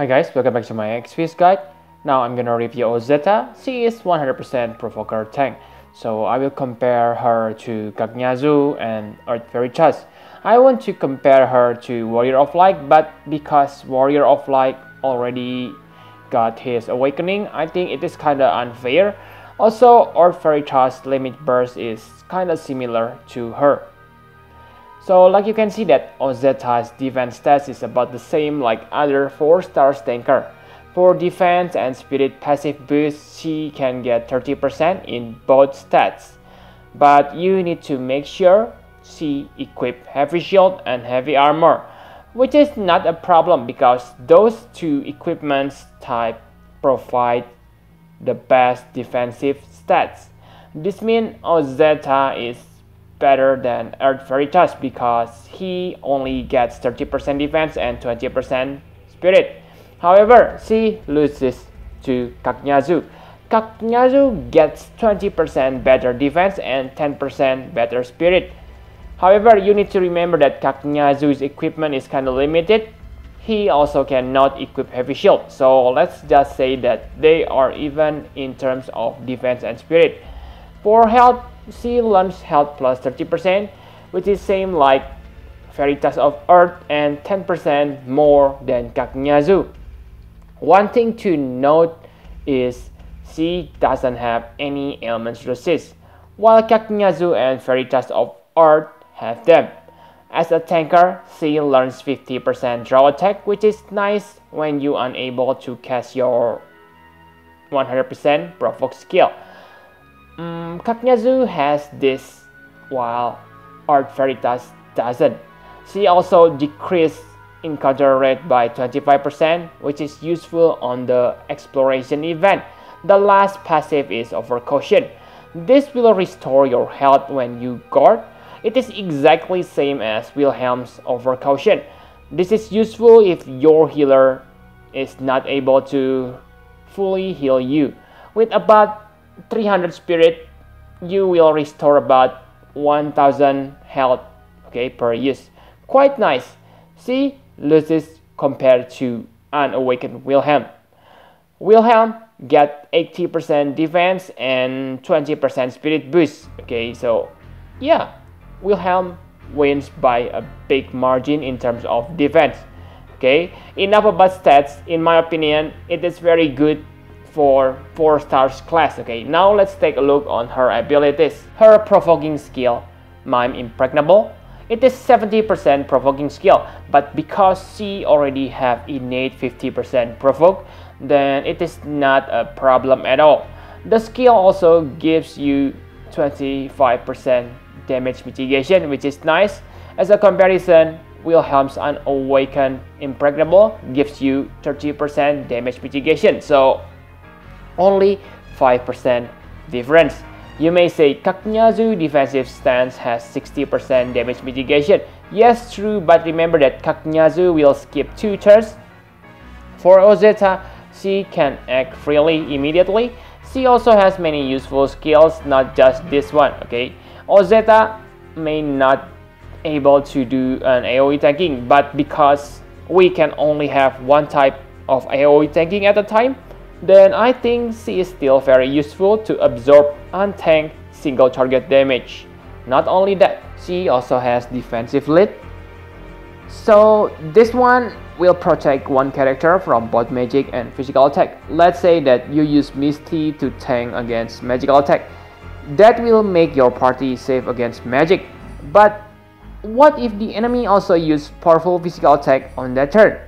Hi guys, welcome back to my Exvius guide. Now I'm gonna review Ozetta. She is 100% Provoker tank. So I will compare her to Kaknyazu and Earth Veritas. I want to compare her to Warrior of Light, but because Warrior of Light already got his awakening, I think it is kinda unfair. Also, Earth Veritas limit burst is kinda similar to her. So like you can see that Ozetta's defense stats is about the same like other 4-star tanker. For defense and spirit passive boost, she can get 30% in both stats. But you need to make sure she equip heavy shield and heavy armor, which is not a problem because those two equipments type provide the best defensive stats. This means Ozetta is better than Earth Veritas because he only gets 30% defense and 20% spirit. However, she loses to Kaknyazu. Kaknyazu gets 20% better defense and 10% better spirit. However, you need to remember that Kaknyazu's equipment is kind of limited. He also cannot equip heavy shield. So let's just say that they are even in terms of defense and spirit. For health, she learns health plus 30%, which is same like Veritas of Earth and 10% more than Kaknyazu. One thing to note is she doesn't have any elements resist, while Kaknyazu and Veritas of Earth have them. As a tanker, she learns 50% draw attack, which is nice when you are unable to cast your 100% provoke skill. Kaknyazu has this, while Earth Veritas doesn't. She also decreased encounter rate by 25%, which is useful on the exploration event. The last passive is Overcaution. This will restore your health when you guard. It is exactly same as Wilhelm's Overcaution. This is useful if your healer is not able to fully heal you. With about 300 spirit, you will restore about 1000 health, per use. Quite nice. She loses compared to unawakened Wilhelm. Wilhelm get 80% defense and 20% spirit boost. So yeah, Wilhelm wins by a big margin in terms of defense. Enough about stats. In my opinion, it is very good for 4 stars class. Now let's take a look on her abilities. Her provoking skill, Mime Impregnable. It is 70% provoking skill, but because she already have innate 50% provoke, then it is not a problem at all. The skill also gives you 25% damage mitigation, which is nice. As a comparison, Wilhelm's Unawakened Impregnable gives you 30% damage mitigation, so only 5% difference. You may say Kaknyazu defensive stance has 60% damage mitigation. Yes, true, but remember that Kaknyazu will skip 2 turns. For Ozetta, she can act freely immediately. She also has many useful skills, not just this one. Ozetta may not able to do an AoE tanking, but because we can only have one type of AoE tanking at a time, then I think she is still very useful to absorb untanked single target damage. Not only that, she also has defensive lead. So this one will protect one character from both magic and physical attack. Let's say that you use Misty to tank against magical attack. That will make your party safe against magic. But what if the enemy also use powerful physical attack on that turn?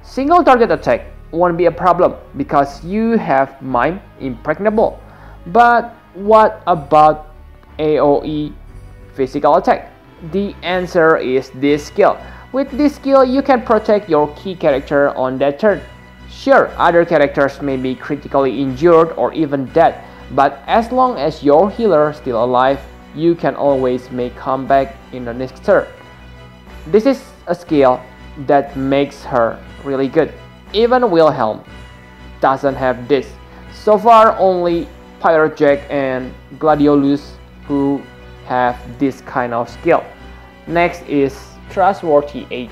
Single target attack won't be a problem because you have Mime Impregnable. But what about AoE physical attack? The answer is this skill. With this skill, you can protect your key character on that turn. Sure, other characters may be critically injured or even dead, but as long as your healer is still alive, you can always make comeback in the next turn. This is a skill that makes her really good. Even Wilhelm doesn't have this. So far, only Pirate Jack and Gladiolus who have this kind of skill. Next is Trustworthy 8.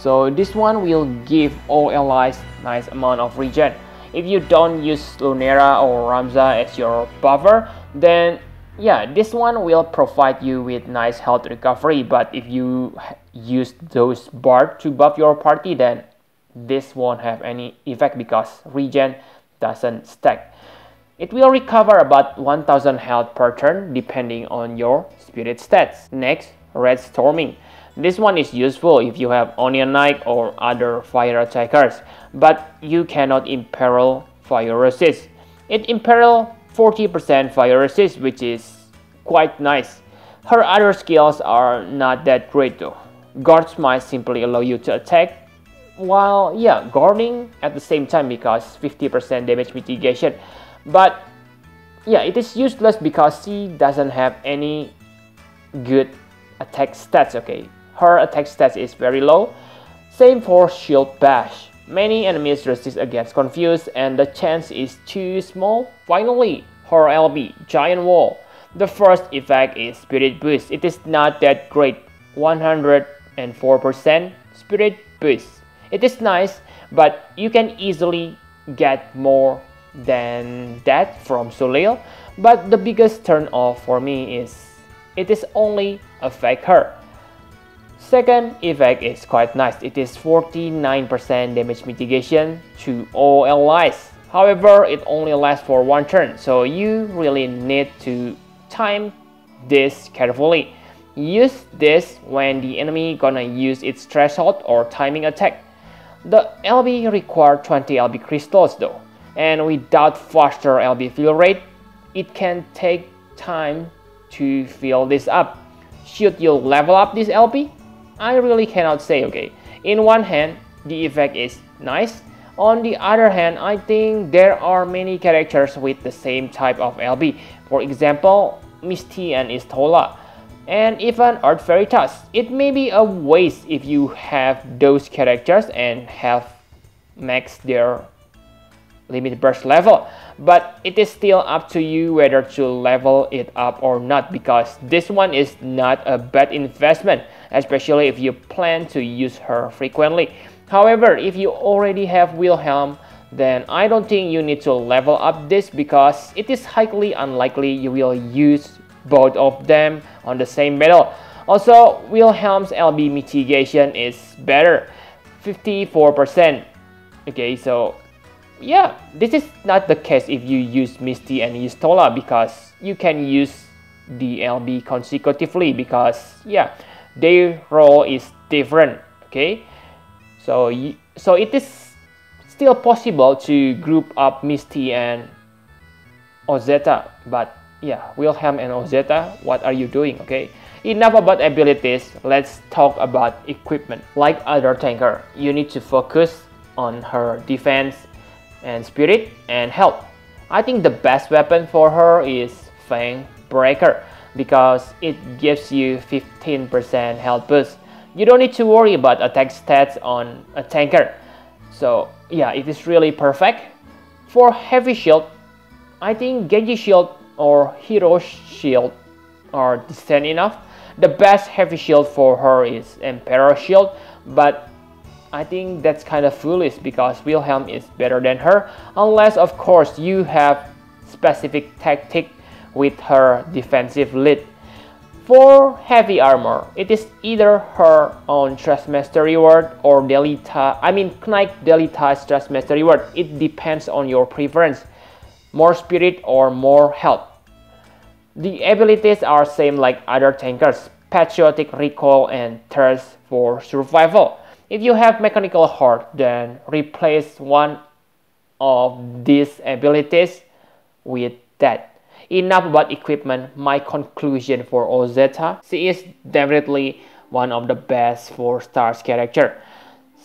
So this one will give all allies nice amount of regen. If you don't use Lunera or Ramza as your buffer, then yeah, this one will provide you with nice health recovery. But if you use those bard to buff your party, then this won't have any effect because regen doesn't stack. It will recover about 1000 health per turn depending on your spirit stats. Next, Red Storming. This one is useful if you have Onion Knight or other fire attackers, but you cannot imperil fire resist. It imperil 40% fire resist, which is quite nice. Her other skills are not that great though. Guard Smite simply allow you to attack while guarding at the same time because 50% damage mitigation. But yeah, it is useless because she doesn't have any good attack stats. Okay, her attack stats is very low. Same for Shield Bash. Many enemies resist against Confuse and the chance is too small. Finally, her LB, Giant Wall. The first effect is Spirit Boost. It is not that great, 104% Spirit Boost. It is nice, but you can easily get more than that from Soleil. But the biggest turn off for me is it is only affect her. Second effect is quite nice. It is 49% damage mitigation to all allies. However, it only lasts for one turn, so you really need to time this carefully. Use this when the enemy gonna use its threshold or timing attack. The LB require 20 LB crystals though, and without faster LB fill rate, it can take time to fill this up. Should you level up this LB? I really cannot say. Okay, in one hand, the effect is nice. On the other hand, I think there are many characters with the same type of LB. For example, Misty and Istola, and even Earth Veritas. It may be a waste if you have those characters and have maxed their limit burst level, but it is still up to you whether to level it up or not, because this one is not a bad investment, especially if you plan to use her frequently. However, if you already have Wilhelm, then I don't think you need to level up this because it is highly unlikely you will use both of them on the same battle. Also, Wilhelm's LB mitigation is better, 54%. Okay, so yeah, this is not the case if you use Misty and Istola because you can use the LB consecutively because their role is different. Okay, so it is still possible to group up Misty and Ozetta, but Wilhelm and Ozetta, what are you doing? Okay, enough about abilities, let's talk about equipment. Like other tanker, you need to focus on her defense and spirit and health. I think the best weapon for her is Fang Breaker because it gives you 15% health boost. You don't need to worry about attack stats on a tanker. So it is really perfect. For heavy shield, I think Genji shield or Hero shield are decent enough. The best heavy shield for her is Emperor shield, but I think that's kind of foolish because Wilhelm is better than her, unless of course you have specific tactic with her defensive lead. For heavy armor, it is either her own Trustmaster reward or Knight Delita's Trustmaster reward. It depends on your preference, more spirit or more health. The abilities are same like other tankers, Patriotic Recall and Thirst for Survival. If you have Mechanical Heart, then replace one of these abilities with that. Enough about equipment. My conclusion for Ozetta, she is definitely one of the best 4-star character.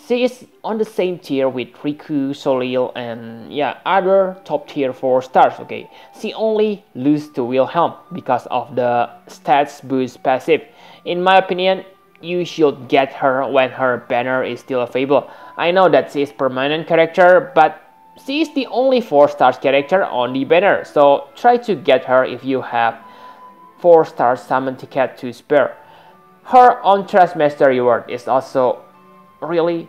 She is on the same tier with Riku, Soleil, and other top tier 4 stars. Okay, she only loses to Wilhelm because of the stats boost passive. In my opinion, you should get her when her banner is still available. I know that she is permanent character, but she is the only 4-star character on the banner, so try to get her if you have 4-star summon ticket to spare. Her on Trustmaster reward is also really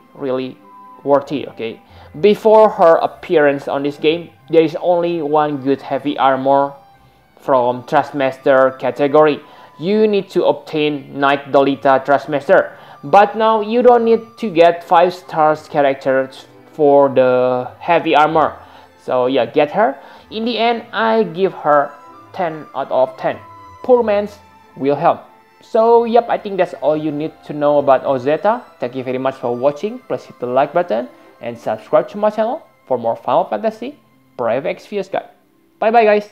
worthy. Okay, before her appearance on this game, there is only one good heavy armor from Trustmaster category. You need to obtain Knight Delita Trustmaster, but now you don't need to get 5 stars characters for the heavy armor. So yeah, get her. In the end, I give her 10 out of 10. Poorman's Wilhelm. So yep, I think that's all you need to know about Ozetta. Thank you very much for watching. Please hit the like button and subscribe to my channel for more Final Fantasy Brave Exvius guide. Bye bye guys.